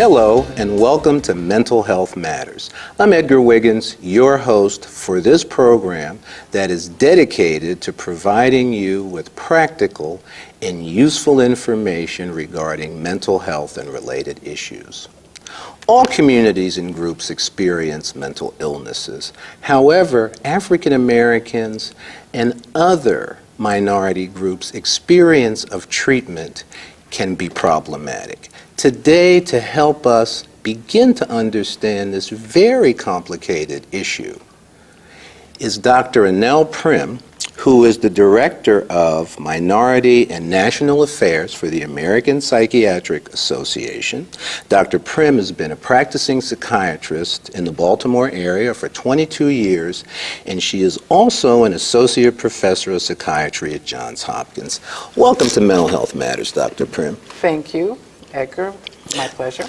Hello and welcome to Mental Health Matters. I'm Edgar Wiggins, your host for this program that is dedicated to providing you with practical and useful information regarding mental health and related issues. All communities and groups experience mental illnesses. However, African Americans and other minority groups' experience of treatment can be problematic. Today, to help us begin to understand this very complicated issue, is Dr. Annelle Primm, who is the Director of Minority and National Affairs for the American Psychiatric Association. Dr. Primm has been a practicing psychiatrist in the Baltimore area for 22 years, and she is also an Associate Professor of Psychiatry at Johns Hopkins. Welcome to Mental Health Matters, Dr. Primm. Thank you, Edgar. My pleasure.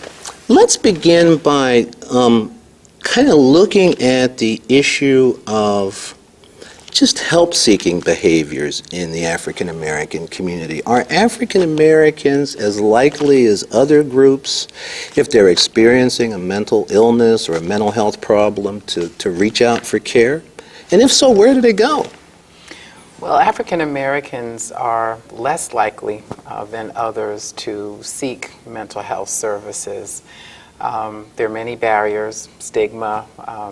Let's begin by kind of looking at the issue of just help-seeking behaviors in the African American community. Are African Americans as likely as other groups, if they're experiencing a mental illness or a mental health problem, to reach out for care? And if so, where do they go? Well, African Americans are less likely than others to seek mental health services. There are many barriers, stigma,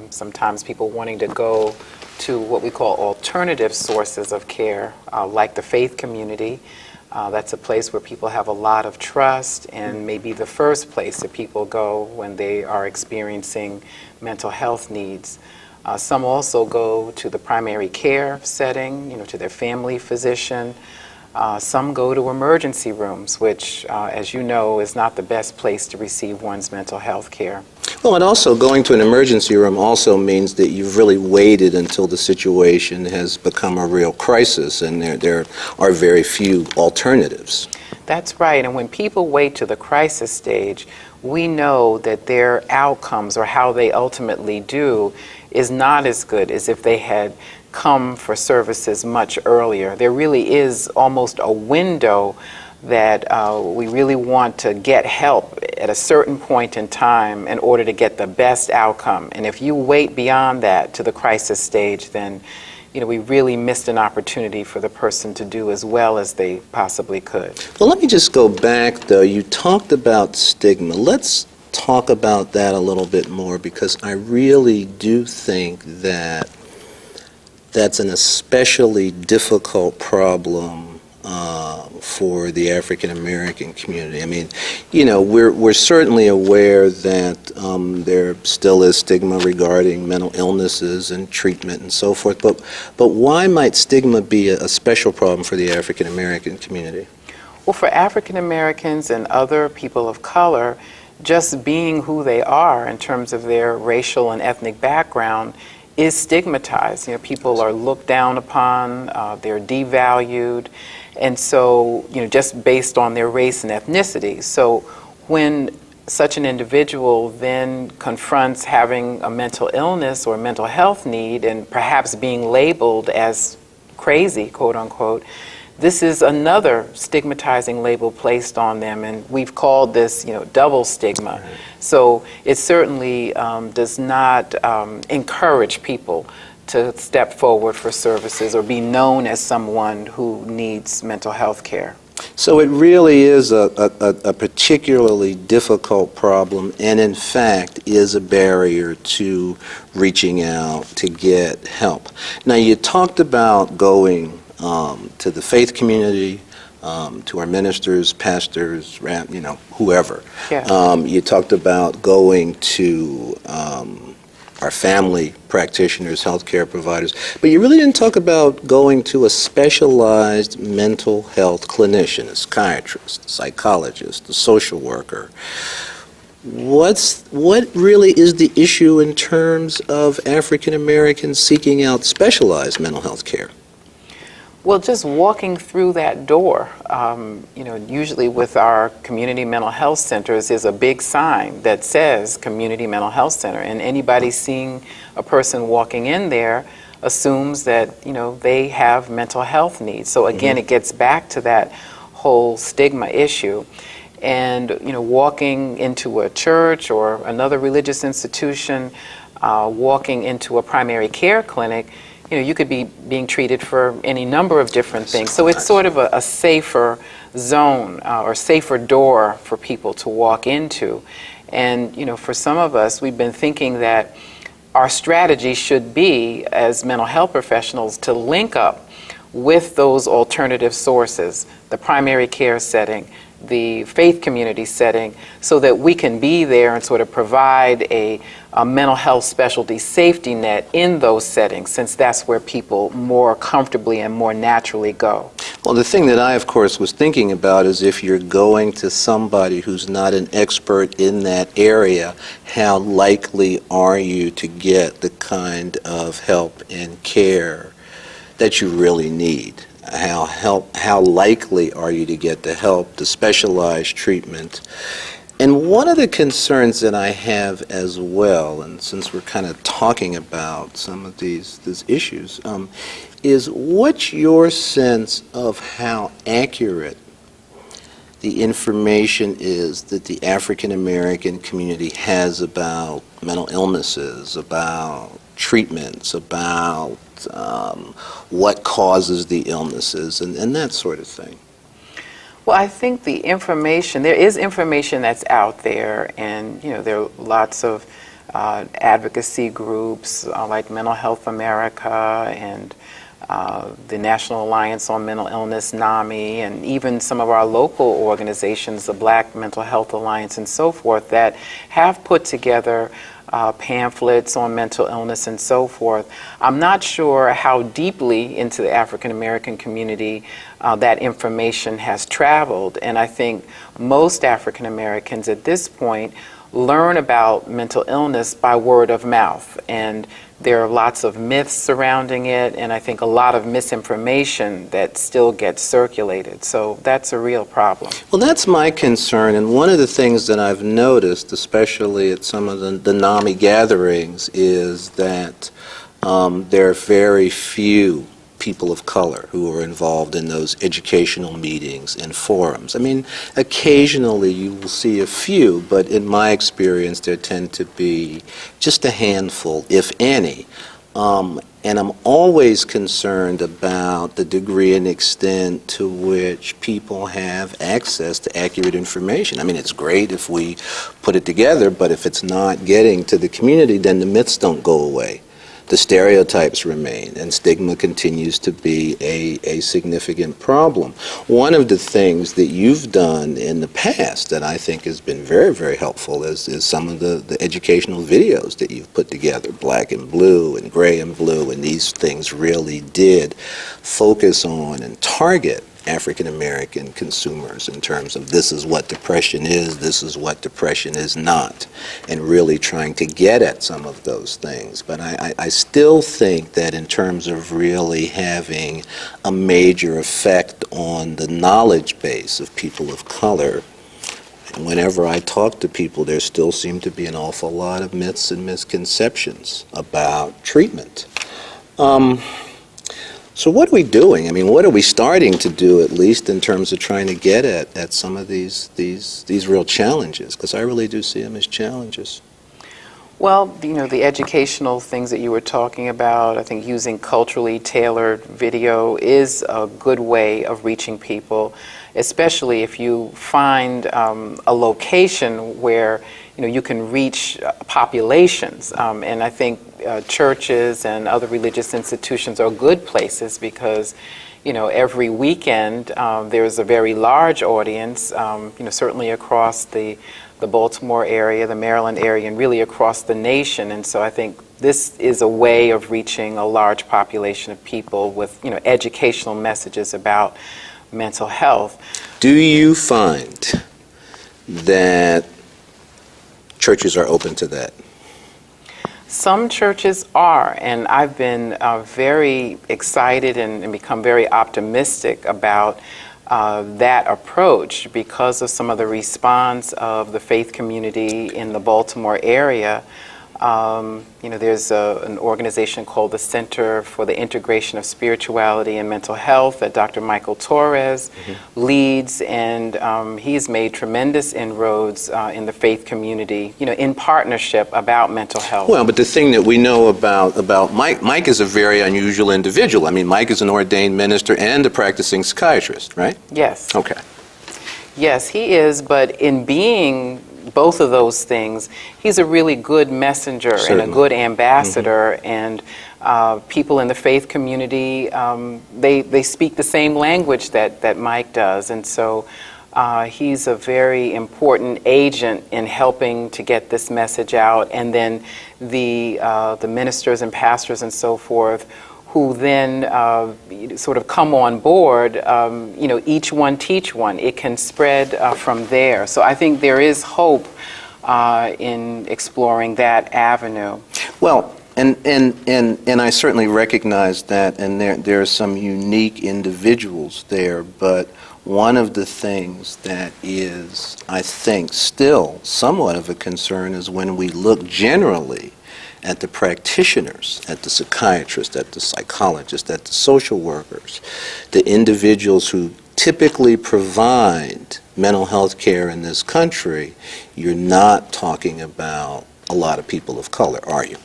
sometimes people wanting to go to what we call alternative sources of care, like the faith community. That's a place where people have a lot of trust and may be the first place that people go when they are experiencing mental health needs. Some also go to the primary care setting, to their family physician. Some go to emergency rooms, which, as you know, is not the best place to receive one's mental health care. Well, and also going to an emergency room also means that you've really waited until the situation has become a real crisis, and there are very few alternatives. That's right, and when people wait to the crisis stage, we know that their outcomes, or how they ultimately do, is not as good as if they had come for services much earlier. There really is almost a window that we really want to get help at a certain point in time in order to get the best outcome. And if you wait beyond that to the crisis stage, then we really missed an opportunity for the person to do as well as they possibly could. Well, let me just go back, though. You talked about stigma. Let's talk about that a little bit more, because I really do think that that's an especially difficult problem for the African American community. I mean, we're certainly aware that there still is stigma regarding mental illnesses and treatment and so forth, but why might stigma be a special problem for the African American community? Well, for African Americans and other people of color, just being who they are in terms of their racial and ethnic background is stigmatized. People are looked down upon, they're devalued, and so, just based on their race and ethnicity. So when such an individual then confronts having a mental illness or mental health need and perhaps being labeled as crazy, quote unquote, this is another stigmatizing label placed on them, and we've called this, double stigma. Right. So it certainly does not encourage people to step forward for services or be known as someone who needs mental health care. So it really is a particularly difficult problem, and in fact is a barrier to reaching out to get help. Now, you talked about going to the faith community, to our ministers, pastors, whoever. Yeah. You talked about going to our family practitioners, healthcare providers, but you really didn't talk about going to a specialized mental health clinician, a psychiatrist, a psychologist, a social worker. What really is the issue in terms of African Americans seeking out specialized mental health care? Well, just walking through that door, usually with our community mental health centers is a big sign that says Community Mental Health Center, and anybody seeing a person walking in there assumes that, they have mental health needs. So again, it gets back to that whole stigma issue. And walking into a church or another religious institution, walking into a primary care clinic, you could be being treated for any number of different things. So it's sort of a safer zone or safer door for people to walk into. And for some of us, we've been thinking that our strategy should be, as mental health professionals, to link up with those alternative sources, the primary care setting, the faith community setting, so that we can be there and sort of provide a mental health specialty safety net in those settings, since that's where people more comfortably and more naturally go. Well, the thing that I, of course, was thinking about is if you're going to somebody who's not an expert in that area, how likely are you to get the kind of help and care that you really need? How likely are you to get the help, the specialized treatment? And one of the concerns that I have as well, and since we're kind of talking about some of these issues, is what's your sense of how accurate the information is that the African American community has about mental illnesses, about treatments, about what causes the illnesses, and that sort of thing? Well, I think the information, there is information that's out there, and there are lots of advocacy groups like Mental Health America and the National Alliance on Mental Illness, NAMI, and even some of our local organizations, the Black Mental Health Alliance and so forth, that have put together pamphlets on mental illness and so forth. I'm not sure how deeply into the African American community that information has traveled, and I think most African Americans at this point learn about mental illness by word of mouth, and there are lots of myths surrounding it, and I think a lot of misinformation that still gets circulated. So that's a real problem. Well, that's my concern, and one of the things that I've noticed, especially at some of the NAMI gatherings, is that there are very few people of color who are involved in those educational meetings and forums. I mean, occasionally you will see a few, but in my experience there tend to be just a handful, if any. And I'm always concerned about the degree and extent to which people have access to accurate information. I mean, it's great if we put it together, but if it's not getting to the community, then the myths don't go away. The stereotypes remain, and stigma continues to be a significant problem. One of the things that you've done in the past that I think has been very, very helpful is some of the educational videos that you've put together, Black and Blue and Gray and Blue, and these things really did focus on and target African American consumers in terms of this is what depression is, this is what depression is not, and really trying to get at some of those things. But I still think that in terms of really having a major effect on the knowledge base of people of color, whenever I talk to people, there still seem to be an awful lot of myths and misconceptions about treatment. So what are we doing? I mean, what are we starting to do, at least in terms of trying to get at some of these real challenges? Because I really do see them as challenges. Well, the educational things that you were talking about, I think using culturally tailored video is a good way of reaching people, especially if you find a location where you can reach populations. And I think churches and other religious institutions are good places because every weekend there's a very large audience, certainly across the Baltimore area, the Maryland area, and really across the nation. And so I think this is a way of reaching a large population of people with educational messages about mental health. Do you find that churches are open to that? Some churches are, and I've been very excited and become very optimistic about that approach because of some of the response of the faith community in the Baltimore area There's an organization called the Center for the Integration of Spirituality and Mental Health that Dr. Michael Torres leads, and he's made tremendous inroads in the faith community, in partnership about mental health. Well, but the thing that we know about Mike is a very unusual individual. I mean, Mike is an ordained minister and a practicing psychiatrist, right? Yes. Okay. Yes, he is, but in being both of those things, he's a really good messenger and a good ambassador, and people in the faith community, they speak the same language that Mike does, and so he's a very important agent in helping to get this message out, and then the ministers and pastors and so forth who then sort of come on board, each one teach one. It can spread from there. So I think there is hope in exploring that avenue. Well, and I certainly recognize that, and there are some unique individuals there, but one of the things that is, I think, still somewhat of a concern is when we look generally at the practitioners, at the psychiatrists, at the psychologists, at the social workers, the individuals who typically provide mental health care in this country, you're not talking about a lot of people of color, are you?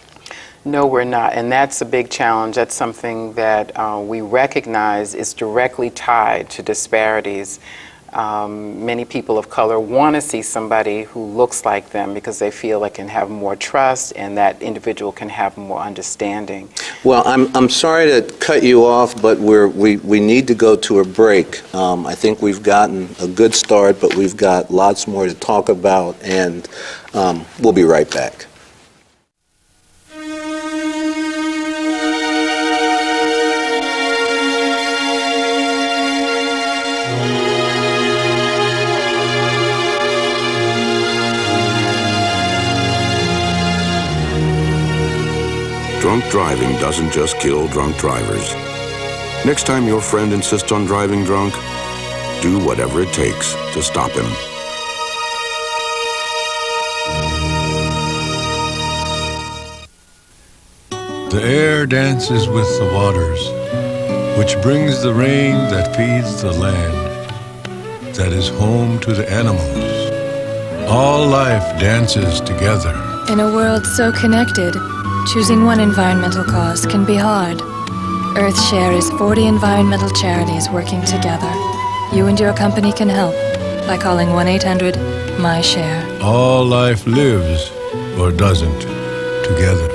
No, we're not, and that's a big challenge. That's something that we recognize is directly tied to disparities. Many people of color want to see somebody who looks like them because they feel they can have more trust and that individual can have more understanding. Well, I'm sorry to cut you off, but we need to go to a break. I think we've gotten a good start, but we've got lots more to talk about, and we'll be right back. Drunk driving doesn't just kill drunk drivers. Next time your friend insists on driving drunk, do whatever it takes to stop him. The air dances with the waters, which brings the rain that feeds the land, that is home to the animals. All life dances together. In a world so connected, choosing one environmental cause can be hard. EarthShare is 40 environmental charities working together. You and your company can help by calling 1-800-MY-SHARE. All life lives, or doesn't, together.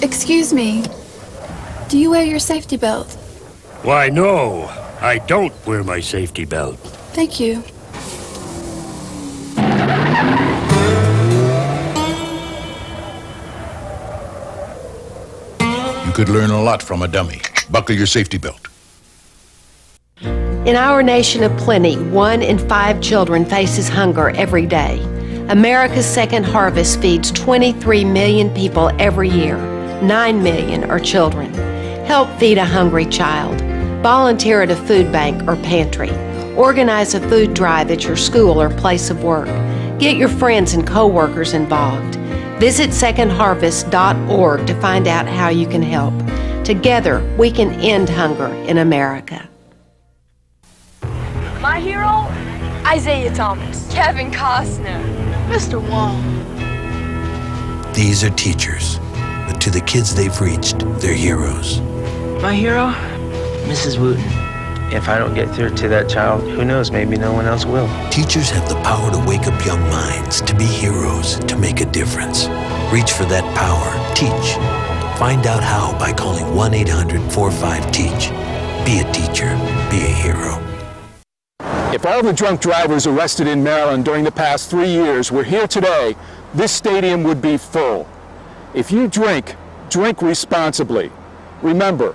Excuse me. Do you wear your safety belt? Why, no. I don't wear my safety belt. Thank you. You could learn a lot from a dummy. Buckle your safety belt. In our nation of plenty, 1 in 5 children faces hunger every day. America's Second Harvest feeds 23 million people every year. 9 million are children. Help feed a hungry child. Volunteer at a food bank or pantry. Organize a food drive at your school or place of work. Get your friends and co-workers involved. Visit secondharvest.org to find out how you can help. Together, we can end hunger in America. My hero? Isaiah Thomas. Kevin Costner. Mr. Wong. These are teachers, but to the kids they've reached, they're heroes. My hero? Mrs. Wooten. If I don't get through to that child, who knows, maybe no one else will. Teachers have the power to wake up young minds, to be heroes, to make a difference. Reach for that power. Teach. Find out how by calling 1-800-45-TEACH. Be a teacher. Be a hero. If all the drunk drivers arrested in Maryland during the past 3 years were here today, this stadium would be full. If you drink, drink responsibly. Remember,